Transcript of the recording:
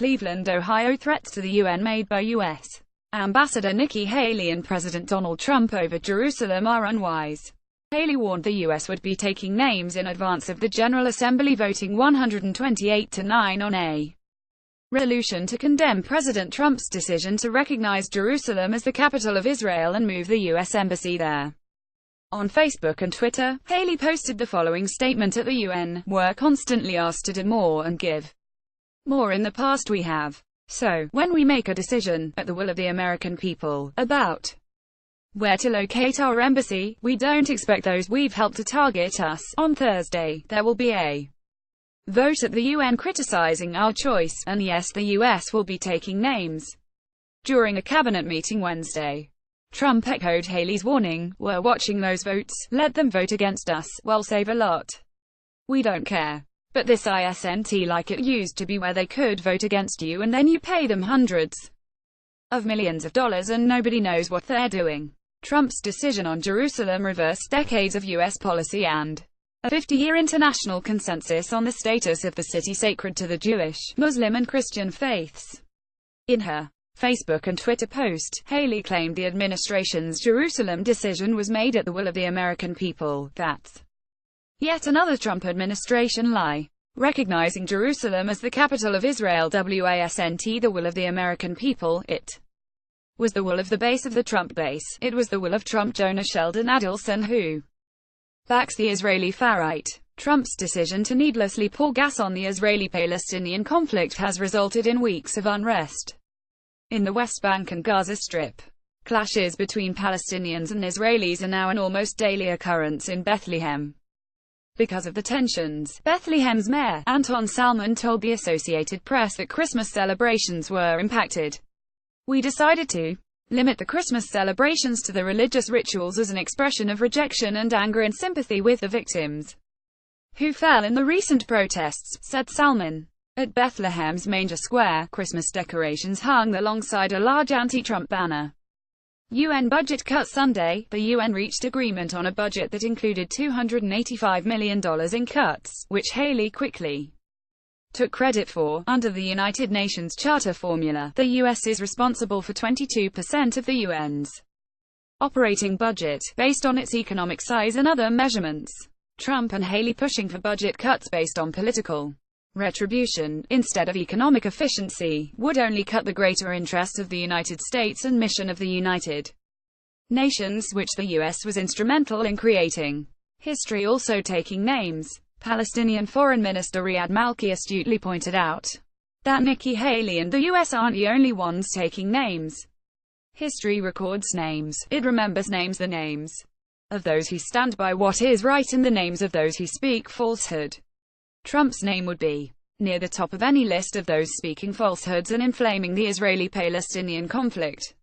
Cleveland, Ohio threats to the UN made by U.S. Ambassador Nikki Haley and President Donald Trump over Jerusalem are unwise. Haley warned the U.S. would be taking names in advance of the General Assembly voting 128-9 on a resolution to condemn President Trump's decision to recognize Jerusalem as the capital of Israel and move the U.S. embassy there. On Facebook and Twitter, Haley posted the following statement: at the UN, we're constantly asked to do more and give more. In the past we have. So, when we make a decision, at the will of the American people, about where to locate our embassy, we don't expect those we've helped to target us. On Thursday, there will be a vote at the UN criticizing our choice, and yes, the US will be taking names. During a cabinet meeting Wednesday, Trump echoed Haley's warning: we're watching those votes, let them vote against us, we'll save a lot. We don't care. But this isn't like it used to be, where they could vote against you and then you pay them hundreds of millions of dollars and nobody knows what they're doing. Trump's decision on Jerusalem reversed decades of U.S. policy and a 50-year international consensus on the status of the city sacred to the Jewish, Muslim and Christian faiths. In her Facebook and Twitter post, Haley claimed the administration's Jerusalem decision was made at the will of the American people. That's yet another Trump administration lie. Recognizing Jerusalem as the capital of Israel wasn't the will of the American people, it was the will of the base of the Trump base. It was the will of Trump Jonah Sheldon Adelson, who backs the Israeli far-right. Trump's decision to needlessly pour gas on the Israeli-Palestinian conflict has resulted in weeks of unrest in the West Bank and Gaza Strip. Clashes between Palestinians and Israelis are now an almost daily occurrence in Bethlehem. Because of the tensions, Bethlehem's mayor, Anton Salmon, told the Associated Press that Christmas celebrations were impacted. We decided to limit the Christmas celebrations to the religious rituals as an expression of rejection and anger and sympathy with the victims who fell in the recent protests, said Salmon. At Bethlehem's Manger Square, Christmas decorations hung alongside a large anti-Trump banner. UN budget cut Sunday. The UN reached agreement on a budget that included $285 million in cuts, which Haley quickly took credit for. Under the United Nations Charter formula, the U.S. is responsible for 22% of the UN's operating budget, based on its economic size and other measurements. Trump and Haley pushing for budget cuts based on political retribution, instead of economic efficiency, would only cut the greater interest of the United States and mission of the United Nations, which the U.S. was instrumental in creating. History also taking names. Palestinian Foreign Minister Riyad Malki astutely pointed out that Nikki Haley and the U.S. aren't the only ones taking names. History records names. It remembers names, the names of those who stand by what is right and the names of those who speak falsehood. Trump's name would be near the top of any list of those speaking falsehoods and inflaming the Israeli-Palestinian conflict.